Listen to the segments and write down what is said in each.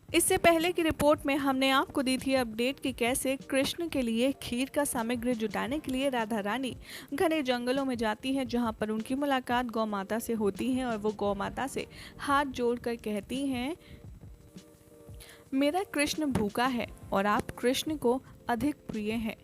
इससे पहले की रिपोर्ट में हमने आपको दी थी अपडेट कि कैसे कृष्ण के लिए खीर का सामग्री जुटाने के लिए राधा रानी घने जंगलों में जाती हैं, जहां पर उनकी मुलाकात गौ माता से होती है और वो गौ माता से हाथ जोड़कर कहती हैं, मेरा कृष्ण भूखा है और आप कृष्ण को अधिक प्रिय हैं।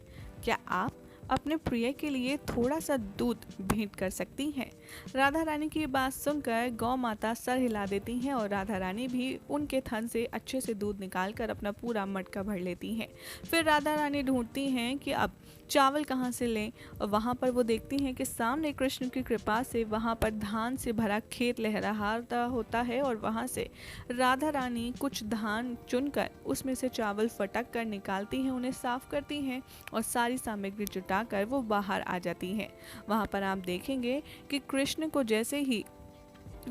क्या आप अपने प्रिय के लिए थोड़ा सा दूध भेंट कर सकती हैं? राधा रानी की बात सुनकर गौ माता सर हिला देती हैं और राधा रानी भी उनके थन से अच्छे से दूध निकालकर अपना पूरा मटका भर लेती हैं। फिर राधा रानी ढूंढती हैं कि अब चावल कहाँ से लें, और वहाँ पर वो देखती हैं कि सामने कृष्ण की कृपा से वहाँ पर धान से भरा खेत लहराता होता है और वहाँ से राधा रानी कुछ धान चुनकर उसमें से चावल फटक कर निकालती हैं, उन्हें साफ करती हैं और सारी सामग्री जुटाकर वो बाहर आ जाती हैं। वहाँ पर आप देखेंगे कि कृष्ण को जैसे ही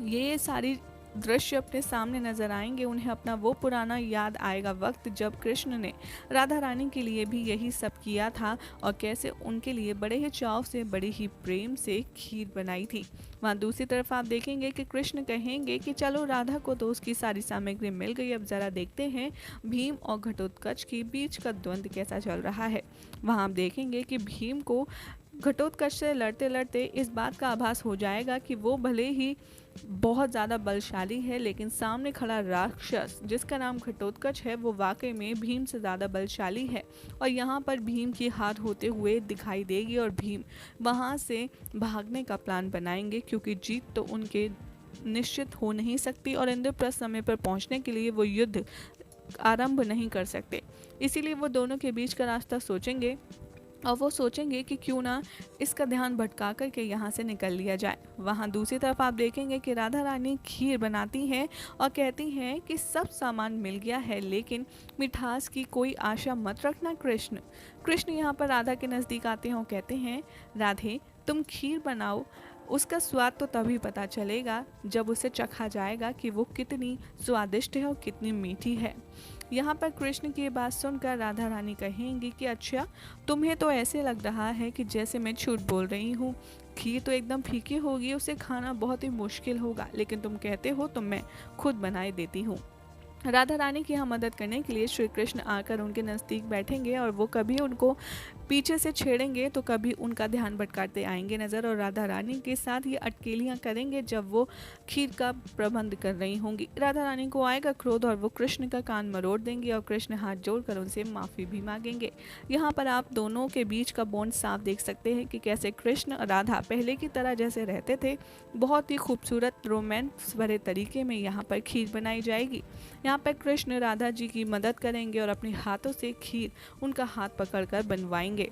ये सारी दृश्य अपने सामने नजर आएंगे, उन्हें अपना वो पुराना याद आएगा वक्त जब कृष्ण ने राधा रानी के लिए भी यही सब किया था और कैसे उनके लिए बड़े ही चाव से, बड़े ही प्रेम से खीर बनाई थी। वहाँ दूसरी तरफ आप देखेंगे कि कृष्ण कहेंगे कि चलो राधा को तो उसकी सारी सामग्री मिल गई, अब जरा देखते हैं भीम और घटोत्कच के बीच का द्वंद्व कैसा चल रहा है। वहाँ आप देखेंगे कि भीम को घटोत्कच से लड़ते लड़ते इस बात का आभास हो जाएगा कि वो भले ही बहुत ज़्यादा बलशाली है, लेकिन सामने खड़ा राक्षस जिसका नाम घटोत्कच है वो वाकई में भीम से ज़्यादा बलशाली है और यहाँ पर भीम की हार होते हुए दिखाई देगी और भीम वहाँ से भागने का प्लान बनाएंगे, क्योंकि जीत तो उनके निश्चित हो नहीं सकती और इंद्रप्रस्थ समय पर पहुँचने के लिए वो युद्ध आरंभ नहीं कर सकते। इसीलिए वो दोनों के बीच का रास्ता सोचेंगे और वो सोचेंगे कि क्यों ना इसका ध्यान भटका कर के यहाँ से निकल लिया जाए। वहाँ दूसरी तरफ आप देखेंगे कि राधा रानी खीर बनाती हैं और कहती हैं कि सब सामान मिल गया है, लेकिन मिठास की कोई आशा मत रखना कृष्ण। कृष्ण यहाँ पर राधा के नज़दीक आते हैं और कहते हैं, राधे तुम खीर बनाओ, उसका स्वाद तो तभी पता चलेगा जब उसे चखा जाएगा कि वो कितनी स्वादिष्ट है और कितनी मीठी है। यहाँ पर कृष्ण की बात सुनकर राधा रानी कहेंगी कि अच्छा, तुम्हें तो ऐसे लग रहा है कि जैसे मैं झूठ बोल रही हूँ, खीर तो एकदम फीकी होगी, उसे खाना बहुत ही मुश्किल होगा, लेकिन तुम कहते हो तो मैं खुद बनाए देती हूँ। राधा रानी की यहाँ मदद करने के लिए श्री कृष्ण आकर उनके नज़दीक बैठेंगे और वो कभी उनको पीछे से छेड़ेंगे तो कभी उनका ध्यान भटकाते आएंगे नज़र और राधा रानी के साथ ये अटकेलियाँ करेंगे जब वो खीर का प्रबंध कर रही होंगी। राधा रानी को आएगा क्रोध और वो कृष्ण का कान मरोड़ देंगे और कृष्ण हाथ जोड़कर उनसे माफ़ी भी मांगेंगे। यहाँ पर आप दोनों के बीच का बॉन्ड साफ देख सकते हैं कि कैसे कृष्ण और राधा पहले की तरह जैसे रहते थे, बहुत ही खूबसूरत रोमांस भरे तरीके में यहाँ पर खीर बनाई जाएगी। यहाँ पर कृष्ण राधा जी की मदद करेंगे और अपने हाथों से खीर उनका हाथ पकड़कर बनवाएंगे।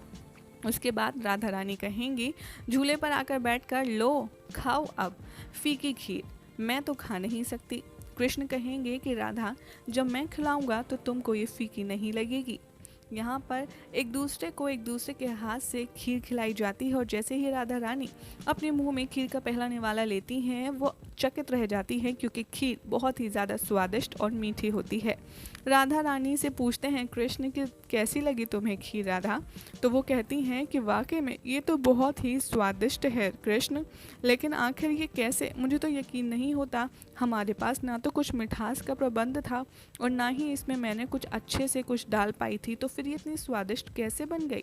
उसके बाद राधा रानी कहेंगी, झूले पर आकर बैठकर लो खाओ अब फीकी खीर, मैं तो खा नहीं सकती। कृष्ण कहेंगे कि राधा, जब मैं खिलाऊंगा तो तुमको ये फीकी नहीं लगेगी। यहाँ पर एक दूसरे के हाथ से खीर खिलाई जाती है और जैसे ही राधा रानी अपने मुंह में खीर का पहला निवाला लेती हैं, वो चकित रह जाती है क्योंकि खीर बहुत ही ज़्यादा स्वादिष्ट और मीठी होती है। राधा रानी से पूछते हैं कृष्ण कि कैसी लगी तुम्हें खीर राधा, तो वो कहती हैं कि वाकई में ये तो बहुत ही स्वादिष्ट है कृष्ण, लेकिन आखिर ये कैसे, मुझे तो यकीन नहीं होता, हमारे पास ना तो कुछ मिठास का प्रबंध था और ना ही इसमें मैंने कुछ अच्छे से कुछ डाल पाई थी, तो फिर ये इतनी स्वादिष्ट कैसे बन गई।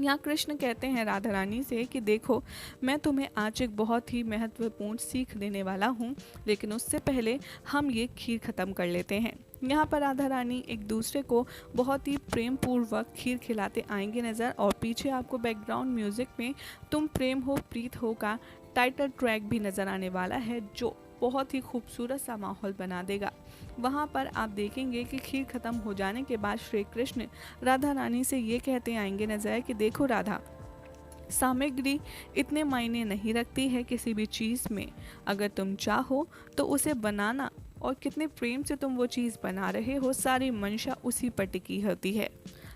यहाँ कृष्ण कहते हैं राधा रानी से कि देखो, मैं तुम्हें आज एक बहुत ही महत्वपूर्ण सीख देने वाला हूँ, लेकिन उससे पहले हम ये खीर ख़त्म कर लेते हैं। यहाँ पर राधा रानी एक दूसरे को बहुत ही प्रेम पूर्वक खीर खिलाते आएंगे नज़र और पीछे आपको बैकग्राउंड म्यूज़िक में तुम प्रेम हो प्रीत हो का टाइटल ट्रैक भी नज़र आने वाला है, जो बहुत ही खूबसूरत सा माहौल बना देगा। वहाँ पर आप देखेंगे कि खीर ख़त्म हो जाने के बाद श्री कृष्ण राधा रानी से ये कहते आएंगे नजर कि देखो राधा, सामग्री इतने मायने नहीं रखती है किसी भी चीज़ में, अगर तुम चाहो तो उसे बनाना और कितने प्रेम से तुम वो चीज़ बना रहे हो, सारी मंशा उसी पर टिकी होती है।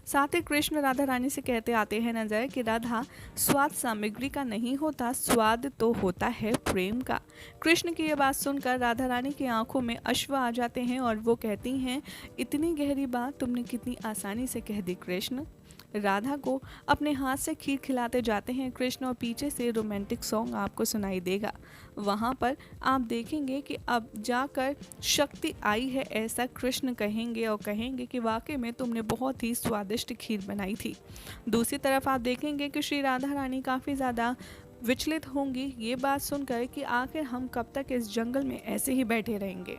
साथ ही कृष्ण राधा रानी से कहते आते हैं नजर कि राधा, स्वाद सामग्री का नहीं होता, स्वाद तो होता है प्रेम का। कृष्ण की ये बात सुनकर राधा रानी की आंखों में अश्रु आ जाते हैं और वो कहती हैं, इतनी गहरी बात तुमने कितनी आसानी से कह दी कृष्ण। राधा को अपने हाथ से खीर खिलाते जाते हैं कृष्ण और पीछे से रोमांटिक सॉन्ग आपको सुनाई देगा। वहाँ पर आप देखेंगे कि अब जाकर शक्ति आई है ऐसा कृष्ण कहेंगे और कहेंगे कि वाकई में तुमने बहुत ही स्वादिष्ट खीर बनाई थी। दूसरी तरफ आप देखेंगे कि श्री राधा रानी काफ़ी ज़्यादा विचलित होंगी ये बात सुनकर कि आखिर हम कब तक इस जंगल में ऐसे ही बैठे रहेंगे।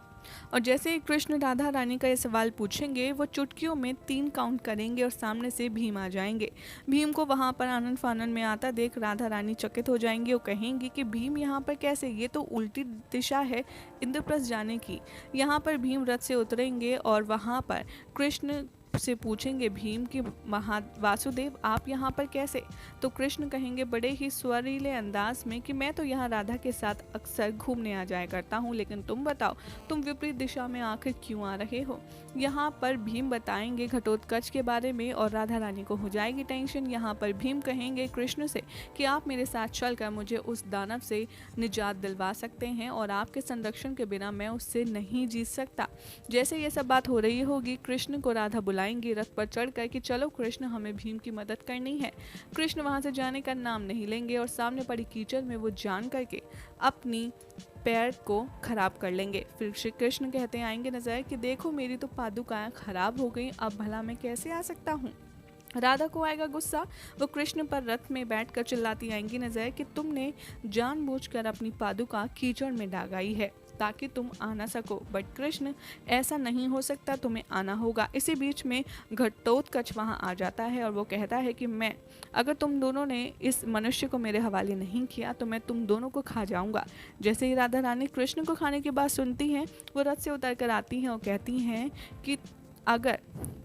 और जैसे ही कृष्ण राधा रानी का ये सवाल पूछेंगे वो चुटकियों में 3 काउंट करेंगे और सामने से भीम आ जाएंगे। भीम को वहाँ पर आनंद फानन में आता देख राधा रानी चकित हो जाएंगी और कहेंगी कि भीम यहाँ पर कैसे, ये तो उल्टी दिशा है इंद्रप्रस्थ जाने की। यहाँ पर भीम रथ से उतरेंगे और वहाँ पर कृष्ण से पूछेंगे भीम कि वासुदेव आप यहाँ पर कैसे। तो कृष्ण कहेंगे बड़े ही स्वरीले अंदाज में कि मैं तो यहाँ राधा के साथ अक्सर घूमने आ जाया करता हूँ, लेकिन तुम बताओ तुम विपरीत दिशा में आखिर क्यों आ रहे हो। यहाँ पर भीम बताएंगे घटोत्कच के बारे में और राधा रानी को हो जाएगी टेंशन। यहाँ पर भीम कहेंगे कृष्ण से कि आप मेरे साथ चलकर मुझे उस दानव से निजात दिलवा सकते हैं और आपके संरक्षण के बिना मैं उससे नहीं जीत सकता। जैसे ये सब बात हो रही होगी कृष्ण को राधा बुलाएंगे रथ पर चढ़कर कि चलो कृष्ण हमें भीम की मदद करनी है। कृष्ण वहां से जाने का नाम नहीं लेंगे और सामने पड़ी कीचड़ में वो जान करके अपनी पैर को खराब कर लेंगे। फिर श्री कृष्ण कहते हैं आएंगे नजर कि देखो मेरी तो पादुकाएं खराब हो गई, अब भला मैं कैसे आ सकता हूँ। राधा को आएगा गुस्सा, वो कृष्ण पर रथ में बैठकर चिल्लाती आएंगी नजर कि तुमने जानबूझकर अपनी पादुका कीचड़ में डागाई है ताकि तुम आ ना सको, बट कृष्ण ऐसा नहीं हो सकता, तुम्हें आना होगा। इसी बीच में घटोत्कच वहाँ आ जाता है और वो कहता है कि मैं अगर तुम दोनों ने इस मनुष्य को मेरे हवाले नहीं किया तो मैं तुम दोनों को खा जाऊंगा। जैसे ही राधा रानी कृष्ण को खाने की बात सुनती हैं वो रथ से उतर कर आती हैं और कहती हैं कि अगर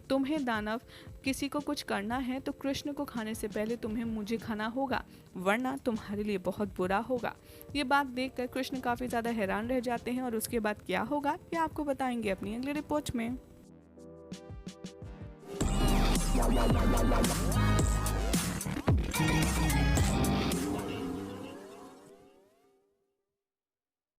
तुम्हें दानव किसी को कुछ करना है तो कृष्ण को खाने से पहले तुम्हें मुझे खाना होगा, वरना तुम्हारे लिए बहुत बुरा होगा। ये बात देखकर कृष्ण काफ़ी ज़्यादा हैरान रह जाते हैं और उसके बाद क्या होगा ये आपको बताएंगे अपनी अगली रिपोर्ट में।